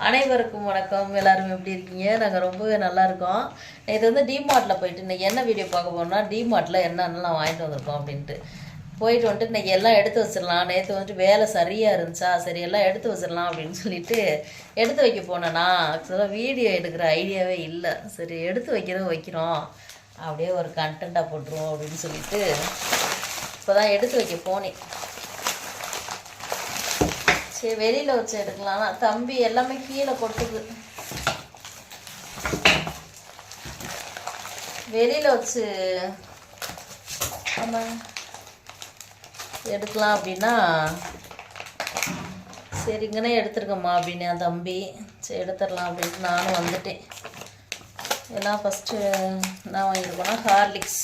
அனைவருக்கும் வணக்கம். எல்லாரும் எப்படி இருக்கீங்க? நாங்கள் ரொம்பவே நல்லா இருக்கோம். இது வந்து டிமார்ட்டில் போயிட்டு இன்றைக்கி என்ன வீடியோ பார்க்க போனோம்னா, டிமார்ட்டில் என்னென்னலாம் வாங்கிட்டு வந்திருக்கோம் அப்படின்ட்டு போயிட்டு வந்துட்டு இன்றைக்கி எல்லாம் எடுத்து வச்சிடலாம். நேற்று வந்துட்டு வேலை சரியாக இருந்துச்சா, சரி எல்லாம் எடுத்து வச்சிடலாம் அப்படின்னு சொல்லிட்டு எடுத்து வைக்க போனேன்னா, ஆக்சுவலாக வீடியோ எடுக்கிற ஐடியாவே இல்லை. சரி எடுத்து வைக்கிறோம், அப்படியே ஒரு கண்டென்ட்டாக போட்டுருவோம் அப்படின்னு சொல்லிட்டு இப்போ தான் எடுத்து வைக்க போனேன். சரி வெளியில் வச்சு எடுக்கலாம். தம்பி எல்லாமே கீழே கொட்டுது. வெளியில் வச்சு நம்ம எடுக்கலாம் அப்படின்னா, சரிங்கன்னே எடுத்துருக்கம்மா அப்படின்னு என் தம்பி. சரி எடுத்துடலாம் அப்படின்ட்டு நானும் வந்துட்டேன். எல்லாம் ஃபஸ்ட்டு என்ன வாங்கியிருக்கோன்னா ஹார்லிக்ஸ்.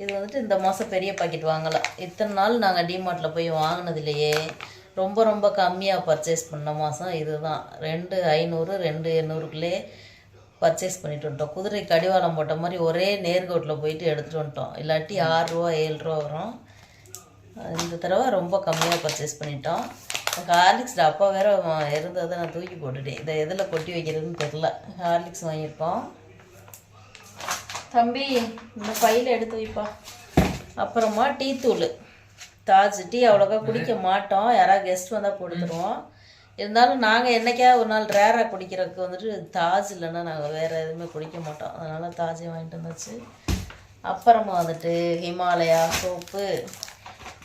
இது வந்துட்டு இந்த மாதம் பெரிய பாக்கெட் வாங்கலாம். இத்தனை நாள் நாங்கள் டிமார்ட்டில் போய் வாங்கினதுலையே ரொம்ப கம்மியாக பர்ச்சேஸ் பண்ண மாதம் இது தான். 2,500 2,800க்குள்ளே பர்ச்சேஸ் பண்ணிட்டு வந்துட்டோம். குதிரை கடிவாளம் போட்ட மாதிரி ஒரே நேர்கோட்டில் போயிட்டு எடுத்துகிட்டு வந்துட்டோம். இல்லாட்டி 6 ரூபா 7 ரூபா வரும். இந்த தடவை ரொம்ப கம்மியாக பர்ச்சேஸ் பண்ணிட்டோம். ஹார்லிக்ஸ் டப்பா வேறு இருந்ததை நான் தூக்கி போட்டுட்டேன். இதை எதில் கொட்டி வைக்கிறதுன்னு தெரில. ஹார்லிக்ஸ் வாங்கியிருக்கோம். தம்பி இந்த பையில் எடுத்து வைப்பா. அப்புறமா டீ தூள், தாஜ் டீ அவ்வளோக்கா குடிக்க மாட்டோம். யாராவது கெஸ்ட் வந்தால் கொடுத்துருவோம். இருந்தாலும் நாங்கள் என்றைக்கா ஒரு நாள் ரேராக குடிக்கிறதுக்கு வந்துட்டு தாஜ் இல்லைன்னா நாங்கள் வேறு எதுவுமே குடிக்க மாட்டோம். அதனால் தாஜே வாங்கிட்டு வந்தாச்சு. அப்புறமா வந்துட்டு ஹிமாலயா சோப்பு.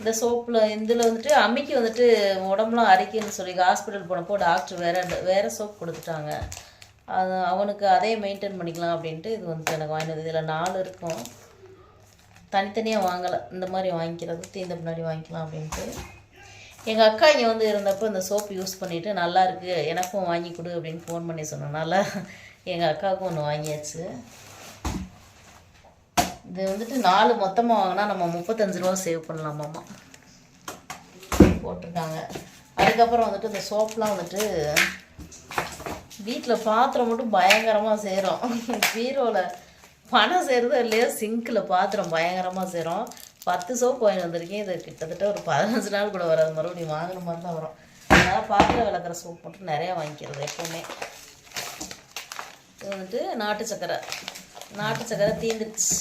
இந்த சோப்பில் இதில் வந்துட்டு அம்மிக்கு வந்துட்டு உடம்புலாம் அரிக்குன்னு சொல்லி ஹாஸ்பிட்டல் போனப்போ டாக்டர் வேறு சோப் கொடுத்துட்டாங்க. அது அவனுக்கு அதே மெயின்டைன் பண்ணிக்கலாம் அப்படின்ட்டு இது வந்துட்டு எனக்கு வாங்கினது. இதில் 4 இருக்கும். தனித்தனியாக வாங்கலை, இந்த மாதிரி வாங்கிக்கிறது தீர்ந்த பின்னாடி வாங்கிக்கலாம் அப்படின்ட்டு. எங்கள் அக்கா இங்கே வந்து இருந்தப்போ இந்த சோப்பு யூஸ் பண்ணிவிட்டு நல்லா இருக்குது எனக்கும் வாங்கி கொடு அப்படின்னு ஃபோன் பண்ணி சொன்னனால எங்கள் அக்காவுக்கும் ஒன்று வாங்கியாச்சு. இது வந்துட்டு 4 மொத்தமாக வாங்கினா நம்ம 35 ரூபா சேவ் பண்ணலாமாம்மா போட்டிருக்காங்க. அதுக்கப்புறம் வந்துட்டு இந்த சோப்லாம் வந்துட்டு வீட்டில் பாத்திரம் மட்டும் பயங்கரமாக சேரும். பீரோவில் பணம் சேருதோ இல்லையோ சிங்கில் பாத்திரம் பயங்கரமாக சேரும். 10 சோப்பு வாங்கி வந்திருக்கேன். இது கிட்டத்தட்ட ஒரு 15 நாள் கூட வராது. மறுபடியும் வாங்கின மாதிரி தான் வரும். அதனால் பாத்திரம் விளக்குற சோப்பு மட்டும் நிறையா வாங்கிக்கிறது எப்போவுமே. இது வந்துட்டு நாட்டு சக்கரை தீந்துடுச்சு.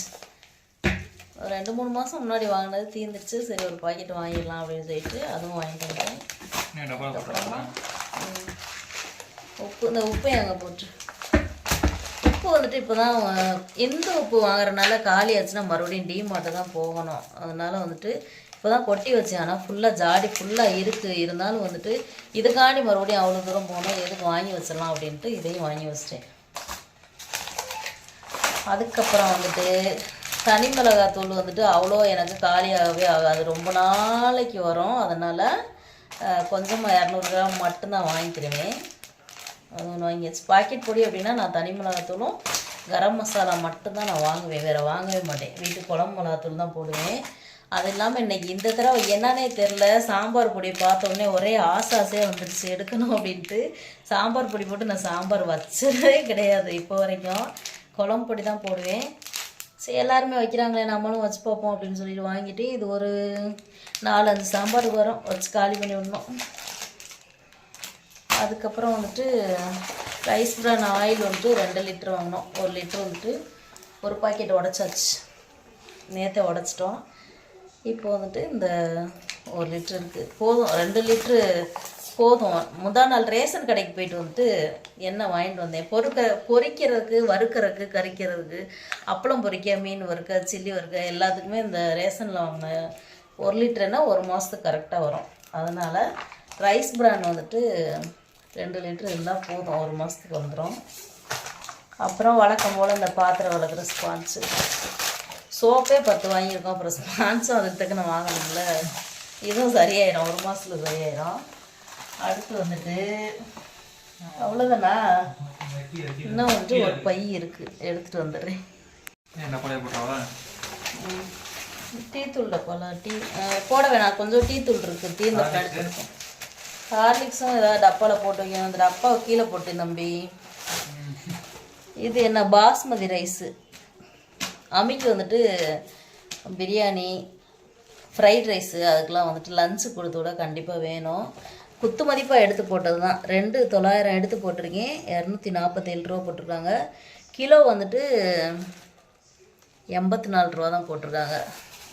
2-3 மாதம் முன்னாடி வாங்கினது தீந்துடுச்சு. சரி ஒரு பாக்கெட் வாங்கிடலாம் அப்படின்னு சொல்லிட்டு அதுவும் வாங்கிட்டு வந்தேன். அப்புறமா உப்பு, இந்த உப்பை அங்கே போட்டு உப்பு வந்துட்டு இப்போ தான் எந்த உப்பு வாங்குறதுனால காலி ஆச்சுன்னா மறுபடியும் டிமார்ட்டை தான் போகணும். அதனால் வந்துட்டு இப்போ தான் கொட்டி வச்சேன். ஆனால் ஃபுல்லாக ஜாடி ஃபுல்லாக இருக்குது. இருந்தாலும் வந்துட்டு இதுக்காண்டி மறுபடியும் அவ்வளோ தூரம் போனோம், எதுக்கு வாங்கி வச்சிடலாம் அப்படின்ட்டு இதையும் வாங்கி வச்சிட்டேன். அதுக்கப்புறம் வந்துட்டு தனி மிளகாத்தூள் வந்துட்டு அவ்வளோ எனக்கு காலியாகவே ஆகாது, ரொம்ப நாளைக்கு வரும். அதனால் கொஞ்சமாக 200 கிராம் மட்டும்தான் வாங்கிக்கிறேன். அது ஒன்று வாங்கியாச்சு. பாக்கெட் பொடி அப்படின்னா நான் தனி மிளகாத்தூளும் கரம் மசாலா மட்டும்தான் நான் வாங்குவேன், வேறு வாங்கவே மாட்டேன். வீட்டுக்கு குழம்பு மிளகாத்தூள் தான் போடுவேன். அது இல்லாமல் இன்றைக்கி இந்த தடவை என்னன்னே தெரில, சாம்பார் பொடியை பார்த்தோன்னே ஒரே ஆசையாக வந்துடுச்சு எடுக்கணும் அப்படின்ட்டு. சாம்பார் பொடி போட்டு நான் சாம்பார் வச்சதே கிடையாது இப்போ வரைக்கும். குழம்பு பொடி தான் போடுவேன். சரி எல்லாருமே வைக்கிறாங்களே நம்மளும் வச்சு பார்ப்போம் அப்படின்னு சொல்லிட்டு வாங்கிட்டு இது ஒரு 4-5 சாம்பாருக்கு வரும். வச்சு காலி பண்ணி விடணும். அதுக்கப்புறம் வந்துட்டு ரைஸ் பிரான் ஆயில் வந்துட்டு 2 லிட்டர் வாங்கினோம். 1 லிட்டர் வந்துட்டு ஒரு பாக்கெட் உடச்சாச்சு. நேற்றே உடச்சிட்டோம். இப்போ வந்துட்டு இந்த 1 லிட்டர் இருக்குது, போதும். 2 லிட்ரு போதும். முதல் நாள் ரேஷன் கடைக்கு போயிட்டு வந்துட்டு எண்ணெய் வாங்கிட்டு வந்தேன். பொரிக்கிறதுக்கு, வறுக்கிறதுக்கு, கறிக்கிறதுக்கு, அப்பளம் பொரிக்க, மீன் வறுக்க, சில்லி வறுக்க எல்லாத்துக்குமே இந்த ரேஷனில் வாங்கின 1 லிட்டருன்னா 1 மாதத்துக்கு கரெக்டாக வரும். அதனால் ரைஸ் பிரான் வந்துட்டு 2 லிட்டர் இருந்தால் போதும், 1 மாதத்துக்கு வந்துடும். அப்புறம் வழக்கம் போல் இந்த பாத்திரம் விளக்குற ஸ்பான்ஸு சோப்பே 10 வாங்கியிருக்கோம். அப்புறம் ஸ்பான்ஸும் அதுக்கு தக்கன வாங்கணும்ல, இதுவும் சரியாயிடும், 1 மாதத்தில் சரியாயிடும். அடுத்து வந்துட்டு அவ்வளோதானா, இன்னும் வந்துட்டு ஒரு பை இருக்குது, எடுத்துகிட்டு வந்துடுறேன். டீ தூள் டப்பாலாம் டீ போட வேணாம், கொஞ்சம் டீ தூள் இருக்குது, டீ இந்த பின்னாடி இருக்கும். ஹார்லிக்ஸும் ஏதாவது டப்பாவில் போட்டு வைக்கணும். அந்த டப்பாவை கீழே போட்டு தம்பி. இது என்ன பாஸ்மதி ரைஸு. அம்மிக்கு வந்துட்டு பிரியாணி, ஃப்ரைட் ரைஸு அதுக்கெலாம் வந்துட்டு லஞ்சு கொடுத்து விட கண்டிப்பாக வேணும். குத்து மதிப்பாக எடுத்து போட்டது தான். 2,900 எடுத்து போட்டிருக்கேன். 247 ரூபா போட்டிருக்காங்க. கிலோ வந்துட்டு 84 ரூபா தான் போட்டிருக்காங்க.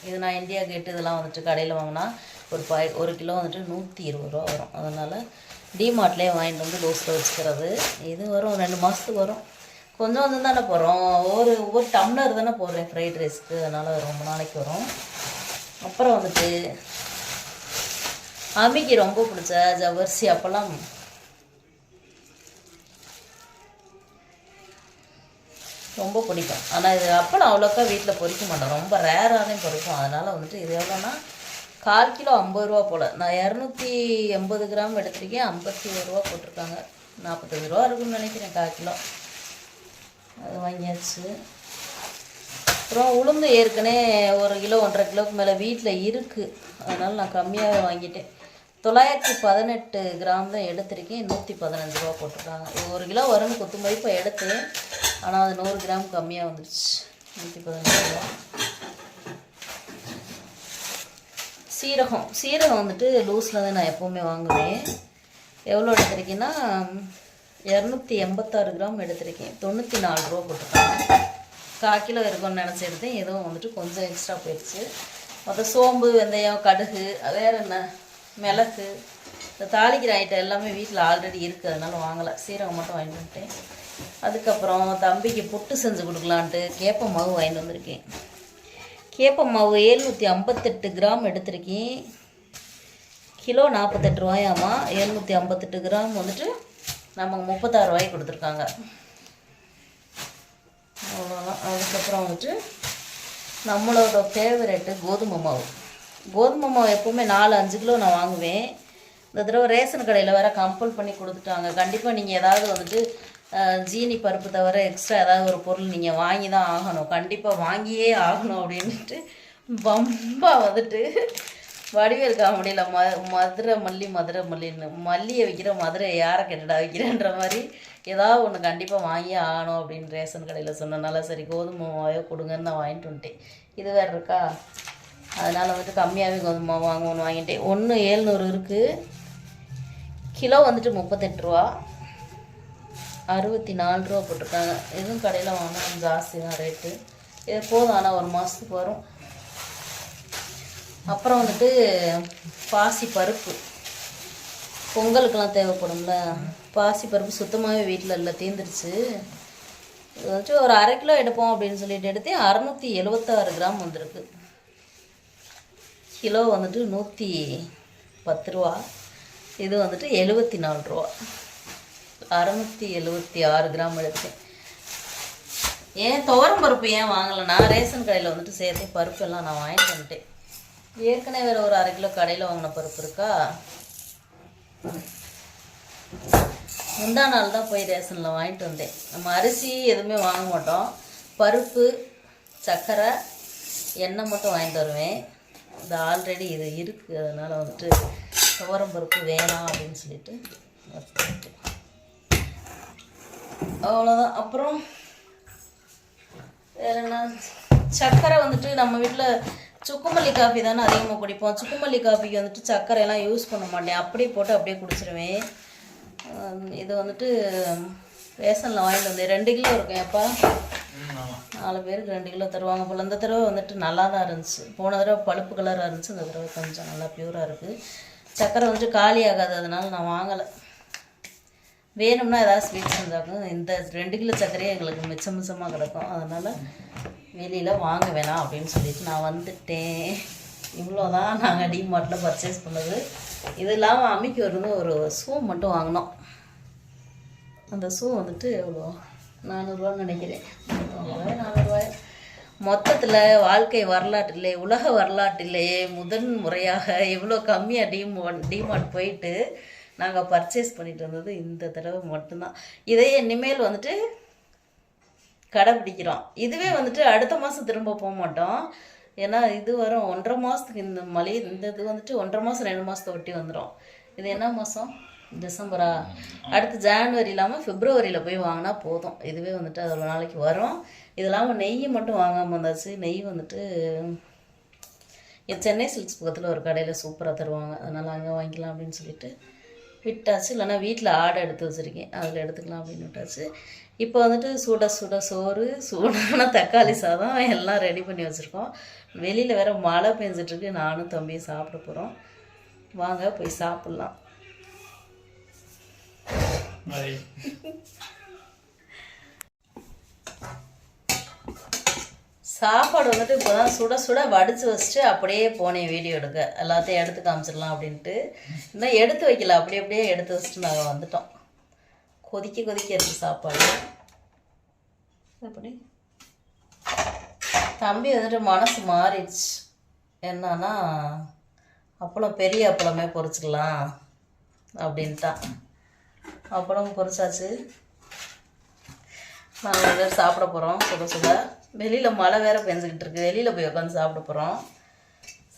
இது நான் இந்தியா கேட்டு இதெல்லாம் வந்துட்டு கடையில் வாங்கினா ஒரு கிலோ வந்துட்டு 120 ரூபா வரும். அதனால் டிமார்ட்லேயே வாங்கிட்டு வந்து லூஸில் வச்சுக்கிறது. இது வரும் 2 மாதத்துக்கு வரும். கொஞ்சம் கொஞ்சம் தானே போடுறோம், ஒவ்வொரு டம்ளர் தானே போடுறேன் ஃப்ரைட் ரைஸ்க்கு, அதனால் ரொம்ப நாளைக்கு வரும். அப்புறம் வந்துட்டு அம்மிக்கு ரொம்ப பிடிச்ச ஜவ்வரிசி அப்பளம். ரொம்ப பிடிக்கும். ஆனால் இது அப்பளம் அவ்வளோக்கா வீட்டில் பொரிக்க மாட்டோம், ரொம்ப ரேராக தான் பொரிக்கும். அதனால் வந்துட்டு இது எவ்வளோன்னா 1/4 கிலோ 50 ரூபா போல். நான் 280 கிராம் எடுத்துருக்கேன். 51 ரூபா போட்டிருக்காங்க. 45 ரூபா இருக்குன்னு நினைக்கிறேன் 1/4 கிலோ. அது வாங்கியாச்சு. அப்புறம் உளுந்து ஏற்கனவே 1 கிலோ 1.5 கிலோவுக்கு மேலே வீட்டில் இருக்குது. அதனால் நான் கம்மியாகவே வாங்கிட்டேன். 918 கிராம் தான் எடுத்திருக்கேன். 115 ரூபா போட்டிருக்காங்க. இது 1 கிலோ வரும்னு குத்து மதிப்பாக எடுத்தேன். ஆனால் அது 100 கிராம் கம்மியாக வந்துடுச்சு. 115 ரூபா. சீரகம் வந்துட்டு லூஸில் தான் நான் எப்போவுமே வாங்குவேன். எவ்வளோ எடுத்திருக்கேன்னா 286 கிராம் எடுத்திருக்கேன். 94 ரூபா போட்டிருக்காங்க. 1/4 கிலோ இருக்கும்னு நினச்சி எடுத்தேன். எதுவும் வந்துட்டு கொஞ்சம் எக்ஸ்ட்ரா போயிடுச்சு. மொத்தம் சோம்பு, வெந்தயம், கடுகு, வேறு என்ன மிளகு, இந்த தாளிக்கிற ஐட்டம் எல்லாமே வீட்டில் ஆல்ரெடி இருக்குது. அதனால் வாங்கலை. சீரகம் மட்டும் வாங்கிட்டு வந்துட்டேன். அதுக்கப்புறம் தம்பிக்கு புட்டு செஞ்சு கொடுக்கலான்ட்டு கேப்ப மாவு வாங்கிட்டு வந்திருக்கேன். கேப்ப மாவு 758 கிராம் எடுத்திருக்கேன். கிலோ 48 ரூபாயாமா. 758 கிராம் வந்துட்டு நமக்கு 36 ரூபாய்க்கு கொடுத்துருக்காங்க. அவ்வளோதான். அதுக்கப்புறம் வந்துட்டு நம்மளோட ஃபேவரெட்டு கோதுமை மாவு. கோதுமை மாவு எப்போவுமே 4-5 கிலோ நான் வாங்குவேன். இந்த தடவை ரேஷன் கடையில் வேறு கம்பல் பண்ணி கொடுத்துட்டாங்க. கண்டிப்பாக நீங்கள் ஏதாவது வந்துட்டு ஜீனி பருப்பு தவிர எக்ஸ்ட்ரா ஏதாவது ஒரு பொருள் நீங்கள் வாங்கி தான் ஆகணும், கண்டிப்பாக வாங்கியே ஆகணும் அப்படின்ட்டு பம்பா வந்துட்டு வடிவேல் காமெடியில் மதுரை மல்லின்னு மல்லியை வைக்கிற மதுரை யாரை கெட்டடா வைக்கிறேன்ற மாதிரி ஏதாவது ஒன்று கண்டிப்பாக வாங்கியே ஆகணும் அப்படின்னு ரேஷன் கடையில் சொன்னனால சரி கோதுமை மாவே கொடுங்கன்னு நான் வாங்கிட்டு வந்துட்டேன். இது வேறு இருக்கா, அதனால் வந்துட்டு கம்மியாகவே கோதுமை மாவு வாங்குவோன்னு வாங்கிட்டேன். 1,700 இருக்குது. கிலோ வந்துட்டு 38 ரூபா. 64 ரூபா போட்டிருக்காங்க. எதுவும் கடையில் வாங்கினா ஜாஸ்தி தான் ரேட்டு. இது போதும், ஆனால் 1 மாதத்துக்கு வரும். அப்புறம் வந்துட்டு பாசி பருப்பு பொங்கலுக்கெல்லாம் தேவைப்படும்ல. பாசி பருப்பு சுத்தமாகவே வீட்டில் இல்லை, தீர்ந்துருச்சு. இது வந்துட்டு ஒரு 1/2 கிலோ எடுப்போம் அப்படின்னு சொல்லிட்டு எடுத்தேன். 676 கிராம் வந்திருக்கு. கிலோ வந்துட்டு 110 ரூபா. இது வந்துட்டு 74 ரூபா. 676 கிராம் எடுத்தேன். ஏன் துவரம் பருப்பு ஏன் வாங்கலைன்னா ரேஷன் கடையில் வந்துட்டு சேர்த்து பருப்பு எல்லாம் நான் வாங்கிட்டு வந்துட்டேன். ஏற்கனவே வேறு ஒரு 1/2 கிலோ கடையில் வாங்கின பருப்பு இருக்கா. முந்தா நாள் தான் போய் ரேஷனில் வாங்கிட்டு வந்தேன். நம்ம அரிசி எதுவுமே வாங்க மாட்டோம், பருப்பு, சர்க்கரை, எண்ணெய் மட்டும் வாங்கிட்டு வருவேன். இது ஆல்ரெடி இது இருக்குது, அதனால் வந்துட்டு துவரம் பருப்பு வேணாம் அப்படின்னு சொல்லிட்டு அவ்வளோதான். அப்புறம் வேறு என்ன, சர்க்கரை வந்துட்டு நம்ம வீட்டில் சுக்குமல்லி காஃபி தானே அதிகமாக குடிப்போம். சுக்குமல்லி காஃபிக்கு வந்துட்டு சர்க்கரையெல்லாம் யூஸ் பண்ண மாட்டேன், அப்படியே போட்டு அப்படியே குடிச்சிருவேன். இது வந்துட்டு ரேஷனில் வாங்கிட்டு வந்தேன். 2 கிலோ இருக்கும். எப்போ 4 பேருக்கு 2 கிலோ தருவாங்க போல். இந்த தடவை வந்துட்டு நல்லா தான் இருந்துச்சு. போன தடவை பழுப்பு கலராக இருந்துச்சு, இந்த தடவை கொஞ்சம் நல்லா பியூராக இருக்குது. சர்க்கரை வந்துட்டு காலி ஆகாது, அதனால நான் வாங்கலை. வேணும்னா ஏதாவது ஸ்வீட் செஞ்சாக்கும். இந்த 2 கிலோ சர்க்கரையே எங்களுக்கு மிச்சமாக கிடக்கும், அதனால் வெளியில் வாங்க வேணாம் அப்படின்னு சொல்லிட்டு நான் வந்துட்டேன். இவ்வளோதான் நாங்கள் டிமார்ட்டில் பர்ச்சேஸ் பண்ணது. இது இல்லாமல் அம்மிக்கு ஒரு ஷூ மட்டும் வாங்கினோம். அந்த ஷூ வந்துட்டு எவ்வளோ 400 ரூபான்னு நினைக்கிறேன். 400 ரூபாய். மொத்தத்தில் வாழ்க்கை வரலாற்றிலே, உலக வரலாற்றிலேயே முதன் முறையாக இவ்வளோ கம்மியாக டிமார்ட் போயிட்டு நாங்கள் பர்ச்சேஸ் பண்ணிட்டு வந்தது இந்த தடவை மட்டும்தான். இதையே இனிமேல் வந்துட்டு கடைப்பிடிக்கிறோம். இதுவே வந்துட்டு அடுத்த மாதம் திரும்ப போக மாட்டோம். ஏன்னா இது வரும் 1.5 மாதத்துக்கு. இந்த இது வந்துட்டு 1.5 மாதம் 2 மாதத்தை ஒட்டி வந்துடும். இது என்ன மாதம், டிசம்பரா? அடுத்து ஜான்வரி இல்லாமல் பிப்ரவரியில் போய் வாங்கினா போதும். இதுவே வந்துட்டு அது ஒரு நாளைக்கு வரும். இது இல்லாமல் நெய் மட்டும் வாங்காமல் வந்தாச்சு. நெய் வந்துட்டு சென்னை சில்க்ஸ் பக்கத்தில் ஒரு கடையில் சூப்பராக தருவாங்க, அதனால் அங்கே வாங்கிக்கலாம் அப்படின்னு சொல்லிட்டு விட்டாச்சு. இல்லைன்னா வீட்டில் ஆடை எடுத்து வச்சுருக்கேன், அதில் எடுத்துக்கலாம் அப்படின்னு விட்டாச்சு. இப்போ வந்துட்டு சுட சுட சோறு, சூடான தக்காளி சாதம் எல்லாம் ரெடி பண்ணி வச்சுருக்கோம். வெளியில் வேறு மழை பெஞ்சிட்ருக்கு. நானும் தம்பியும் சாப்பிட போகிறோம். வாங்க போய் சாப்பிட்லாம். சாப்பாடு வந்துட்டு இப்போ தான் சுட சுட வடித்து வச்சுட்டு அப்படியே போனேன் வீடியோ எடுக்க. எல்லாத்தையும் எடுத்து காமிச்சிடலாம் அப்படின்ட்டு. இன்னும் எடுத்து வைக்கல, அப்படியே எடுத்து வச்சுட்டு நாங்கள் வந்துட்டோம். கொதிக்க இருக்குது சாப்பாடு. எப்படி தம்பி வந்துட்டு மனசு மாறிடுச்சு. என்னன்னா அப்பளம் பெரிய அப்பளமே பொரிச்சிக்கலாம் அப்படின்ட்டான். அப்பளம் பொரிச்சாச்சு. நாங்கள் சாப்பிட போகிறோம் சுட சுட. வெளியில் மழை வேறு பெஞ்சிக்கிட்டு இருக்கு. வெளியில் போய் உட்காந்து சாப்பிட போகிறோம்.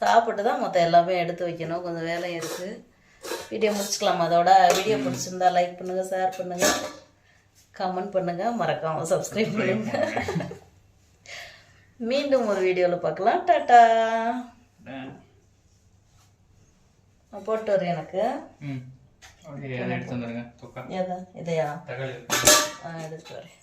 சாப்பிட்டு தான் மொத்தம் எல்லாமே எடுத்து வைக்கணும். கொஞ்சம் வேலை இருக்குது. வீடியோ முடிச்சுக்கலாம். அதோட வீடியோ பிடிச்சிருந்தா லைக் பண்ணுங்கள், ஷேர் பண்ணுங்கள், கமெண்ட் பண்ணுங்கள், மறக்காமல் சப்ஸ்கிரைப் பண்ணுங்கள். மீண்டும் ஒரு வீடியோவில் பார்க்கலாம். டாட்டா. போட்டு வர எனக்கு இதையா எடுத்துட்டு வரேன்.